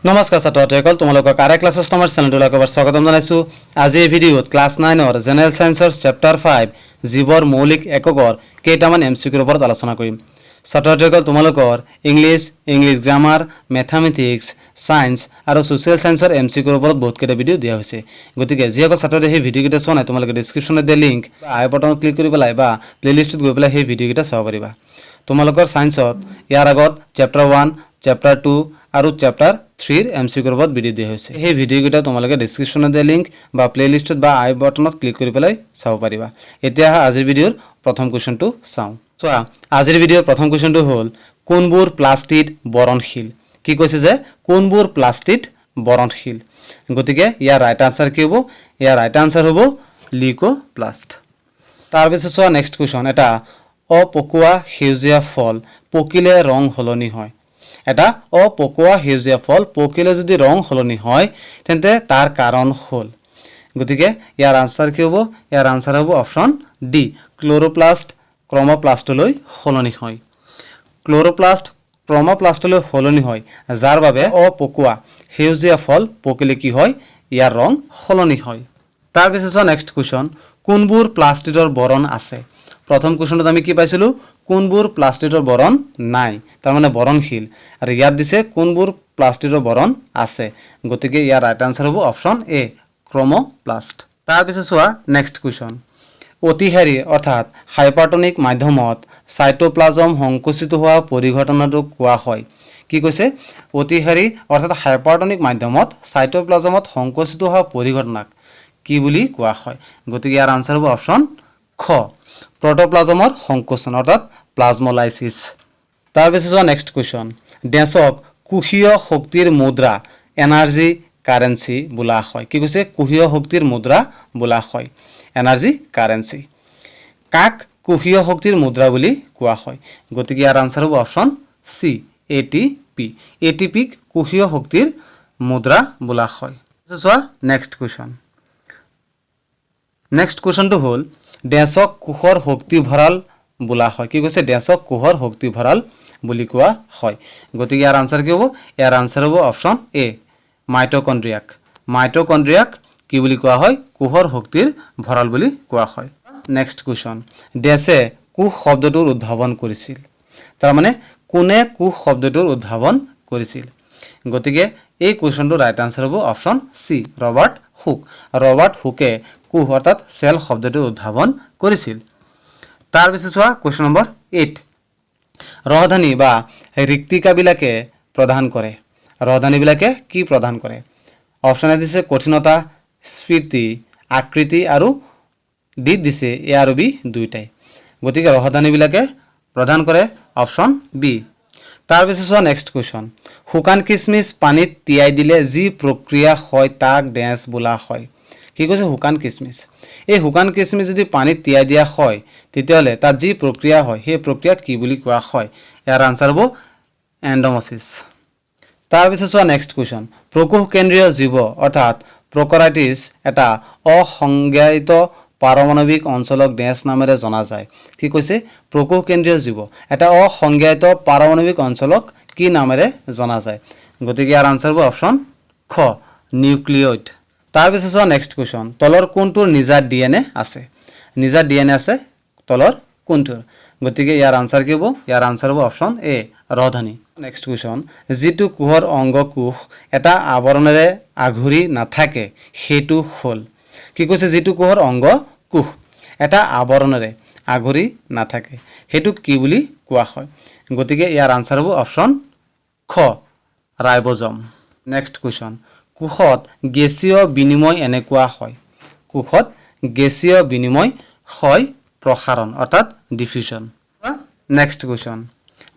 নমস্কাৰ ছাত্ৰসকল তোমালোকক আৰে ক্লাছেছ নামৰ চেনেলটোলৈ এবাৰ স্বাগতম জনাইছো। আজি এই ভিডিঅ'ত ক্লাছ 9ৰ জেনেৰেল সায়েন্সৰ চেপ্টাৰ 5 জীৱৰ মৌলিক এককৰ কেইটামান এমচিকিউৰ ওপৰত আলোচনা কৰিম। ছাত্ৰসকল তোমালোকৰ ইংলিছ গ্ৰামাৰ, মেথমেটিক্স, সায়েন্স আৰু সোশ্যাল সায়েন্সৰ এমচিকিউৰ ওপৰত বহুত কেইটা ভিডিঅ' দিয়া হৈছে। গতিকে যিসকল ছাত্ৰই সেই ভিডিঅ'কেইটা চোৱা নাই তোমালোকে ডেছক্ৰিপশ্যনত দিয়া লিংক বা আই বটনত ক্লিক কৰি পেলাই বা প্লেলিষ্টত গৈ পেলাই সেই ভিডিঅ'কেইটা চাব পাৰিবা। তোমালোকৰ সায়েন্সত ইয়াৰ আগত চেপ্টাৰ 1, চেপ্টাৰ 2 আৰু চেপ্টাৰ 3 এমচিকিউৰ ওপৰত ভিডিঅ' দিয়া হৈছে। সেই ভিডিঅ'কেইটা তোমালোকে ডেছক্ৰিপশ্যনত দিয়া লিংক বা প্লেলিষ্টত বা আই বটনত ক্লিক কৰি পেলাই চাব পাৰিবা। এতিয়া আজিৰ ভিডিঅ'ৰ প্ৰথম কুৱেশ্যনটো চাওঁ। চোৱা, আজিৰ ভিডিঅ'ৰ প্ৰথম কুৱেশ্যনটো হ'ল কোনবোৰ প্লাষ্টিড বৰণশীল। কি কৈছে যে কোনবোৰ প্লাষ্টিড বৰণশীল। গতিকে ইয়াৰ ৰাইট আনসাৰ কি হ'ব? ইয়াৰ ৰাইট আনসাৰ হ'ব লিউকোপ্লাষ্ট। তাৰপিছত চোৱা নেক্সট কুৱেশ্যন, এটা অপকোৱা সেউজীয়া ফল পকিলে ৰং সলনি হয়। এটা অপকোৱা সেউজীয়া ফল পকিলে যদি ৰং সলনি হয় তেন্তে তাৰ কাৰণ হ'ল। গতিকে ইয়াৰ আনসাৰ কি হ'ব? ইয়াৰ আনসাৰ হ'ব অপশ্যন ডি, ক্লৰোপ্লাষ্ট ক্ৰমপ্লাষ্টলৈ সলনি হয়। ক্লৰোপ্লাষ্ট ক্ৰমপ্লাষ্টলৈ সলনি হয়, যাৰ বাবে অপকোৱা সেউজীয়া ফল পকিলে কি হয়? ইয়াৰ ৰং সলনি হয়। তাৰপিছত চোৱা নেক্সট কুৱেশ্যন, কোনবোৰ প্লাষ্টিডৰ বৰণ আছে? প্ৰথম কুৱেশ্যনটোত আমি কি পাইছিলোঁ? কোনবোৰ প্লাষ্টিডৰ বৰণ নাই, তাৰমানে বৰণশীল। আৰু ইয়াত দিছে কোনবোৰ প্লাষ্টিডৰ বৰণ আছে। গতিকে ইয়াৰ ৰাইট আনসাৰ হ'ব অপশ্যন এ, ক্ৰমপ্লাষ্ট। তাৰপিছত চোৱা নেক্সট কুৱেশ্যন, অতিহাৰী অৰ্থাৎ হাইপাৰটনিক মাধ্যমত সাইটোপ্লাজম সংকুচিত হোৱা পৰিঘটনাটোক কোৱা হয়। কি কৈছে? অতিহাৰী অৰ্থাৎ হাইপাৰটনিক মাধ্যমত সাইটোপ্লাজমত সংকুচিত হোৱা পৰিঘটনাক কি বুলি কোৱা হয়? গতিকে ইয়াৰ আনসাৰ হ'ব অপশ্যন খ, প্ৰটোপ্লাজমৰ সংকোচন অৰ্থাৎ প্লাজমলাইসিস। তাৰপিছত চোৱা নেক্সট কুৱেশ্যন, ডেছক কোষীয় শক্তিৰ মুদ্ৰা এনাৰ্জি কাৰেন্সি বোলা হয়। কি কৈছে? কোষীয় শক্তিৰ মুদ্ৰা বোলা হয়, এনাৰ্জি কাৰেন্সি। কাক কোষীয় শক্তিৰ মুদ্ৰা বুলি কোৱা হয়? গতিকে ইয়াৰ আনসাৰ হ'ব অপশ্যন চি, এটিপি। এটিপিক কোষীয় শক্তিৰ মুদ্ৰা বোলা হয়। চোৱা নেক্সট কুৱেশ্যন, নেক্সট কুৱেশ্যনটো হ'ল ডেছক কোষৰ শক্তি ভঁৰাল বোলা হয়। কি কৈছে? ডেছক কোষৰ শক্তি ভঁৰাল বুলি কোৱা হয়। গতিকে ইয়াৰ আনসাৰ কি হ'ব? ইয়াৰ আনসাৰ হ'ব অপশ্যন এ, মাইটকণ্ড্ৰিয়াক। মাইটকণ্ড্ৰিয়াক কি বুলি কোৱা হয়? কোষৰ শক্তিৰ ভঁৰাল বুলি কোৱা হয়। নেক্সট কুৱেশ্যন, ডেছে কোষ শব্দটোৰ উদ্ভাৱন কৰিছিল। তাৰমানে কোনে কোষ শব্দটোৰ উদ্ভাৱন কৰিছিল? গতিকে এই কুৱেশ্যনটোৰ ৰাইট আনসাৰ হ'ব অপশ্যন চি, ৰবাৰ্ট হুক। ৰবাৰ্ট হুকে কোষ অৰ্থাৎ চেল শব্দটোৰ উদ্ভাৱন কৰিছিল। তাৰপিছত চোৱা কুৱেশ্যন নম্বৰ 8, ৰহদানি বা ঋক্তিকাবিলাকে প্ৰদান কৰে। ৰহদানিবিলাকে কি প্ৰদান কৰে? অপশ্যনে দিছে কঠিনতা, স্ফীতি, আকৃতি আৰু ডিত দিছে এ আৰু বি দুইটাই। গতিকে ৰহদানিবিলাকে প্ৰদান কৰে অপশ্যন বি। তাৰপিছত চোৱা নেক্সট কুৱেশ্যন, শুকান কিচমিচ পানীত তিয়াই দিলে যি প্ৰক্ৰিয়া হয় তাক ডেছ বোলা হয়। কি কৈছে? শুকান কিচমিচ। এই শুকান কিচমিচ যদি পানীত তিয়াই দিয়া হয় তেতিয়াহ'লে তাত যি প্ৰক্ৰিয়া হয় সেই প্ৰক্ৰিয়াক কি বুলি কোৱা হয়? ইয়াৰ আনসাৰ হ'ব এণ্ডমচিছ। তাৰপিছত চোৱা নেক্সট কুৱেশ্যন, প্ৰকোষ কেন্দ্ৰীয় জীৱ অৰ্থাৎ প্ৰকাৰাইটিছ এটা অসংজ্ঞায়িত পাৰমাণৱিক অঞ্চলক ডেছ নামেৰে জনা যায়। কি কৈছে? প্ৰকোষ কেন্দ্ৰীয় জীৱ এটা অসংজ্ঞায়িত পাৰমাণৱিক অঞ্চলক কি নামেৰে জনা যায়? গতিকে ইয়াৰ আনসাৰ হ'ব অপশ্যন খ, নিউক্লিয়ইড। তাৰপিছত চোৱা নেক্সট কুৱেশ্যন, তলৰ কোনটোৰ নিজা ডিএনএ আছে? নিজা ডিএনএ আছে তলৰ কোনটোৰ? গতিকে ইয়াৰ আনসাৰ কি হ'ব? ইয়াৰ আনসাৰ হ'ব অপশ্যন এ, ৰহদানি। নেক্সট কুৱেশ্যন, যিটো কোষৰ অংগ কোষ এটা আৱৰণেৰে আগুৰি নাথাকে সেইটো হ'ল। কি কৈছে? যিটো কোষৰ অংগ কোষ এটা আৱৰণেৰে আগুৰি নাথাকে সেইটোক কি বুলি কোৱা হয়? গতিকে ইয়াৰ আনসাৰ হ'ব অপশ্যন খ, ৰাইবজম। নেক্সট কুৱেশ্যন, কোষত গেছীয় বিনিময় এনেকুৱা হয়। কোষত গেছীয় বিনিময় হয় প্ৰসাৰণ অৰ্থাৎ ডিফিউজন। নেক্সট কুৱেশ্যন,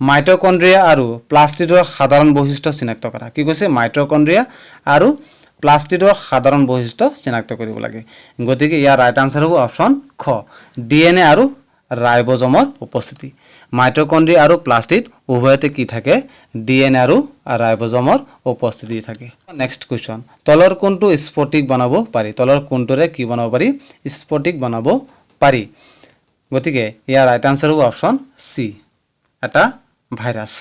মাইটকণ্ড্ৰিয়া আৰু প্লাষ্টিডৰ সাধাৰণ বৈশিষ্ট্য চিনাক্ত কৰা। কি কৈছে? মাইটকণ্ড্ৰিয়া আৰু প্লাষ্টিডৰ সাধাৰণ বৈশিষ্ট্য চিনাক্ত কৰিব লাগে। গতিকে ইয়াৰ ৰাইট আনসাৰ হ'ব অপশ্যন খ, ডিএনএ আৰু ৰাইবজমৰ উপস্থিতি। মাইটকণ্ড্ৰিয়া আৰু প্লাষ্টিড উভয়তে কি থাকে? ডিএনএ আৰু ৰাইবজমৰ উপস্থিতি থাকে। নেক্সট কুৱেশ্যন, তলৰ কোনটো স্ফটিক বনাব পাৰি? তলৰ কোনটোৰে কি বনাব পাৰি? স্ফটিক বনাব পাৰি। গতিকে ইয়াৰ ৰাইট আনসাৰ হ'ব অপশ্যন চি, এটা ভাইৰাছ।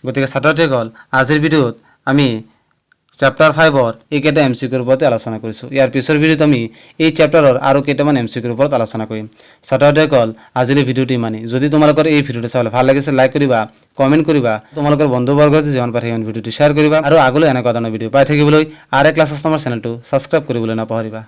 গতিকে ছাত্ৰছাত্ৰীসকল আজিৰ ভিডিঅ'ত আমি চেপ্টাৰ 5ৰ এইকেইটা এমচিকিউৰ ওপৰতে আলোচনা কৰিছোঁ। ইয়াৰ পিছৰ ভিডিঅ'ত আমি এই চেপ্টাৰৰ আৰু কেইটামান এমচিকিউৰ ওপৰত আলোচনা কৰিম। ছাত্ৰ-ছাত্ৰীসকল আজিলৈ ভিডিঅ'টো ইমানেই। যদি তোমালোকৰ এই ভিডিঅ'টো চাবলৈ ভাল লাগিছে লাইক কৰিবা, কমেণ্ট কৰিবা, তোমালোকৰ বন্ধু-বৰ্গত যিমান পাৰে সিমান ভিডিঅ'টো শ্বেয়াৰ কৰিবা আৰু আগলৈ এনেকুৱা ধৰণৰ ভিডিঅ' পাই থাকিবলৈ আৰ এ ক্লাছেছ নামৰ চেনেলটো ছাবস্ক্ৰাইব কৰিবলৈ নাপাহৰিবা।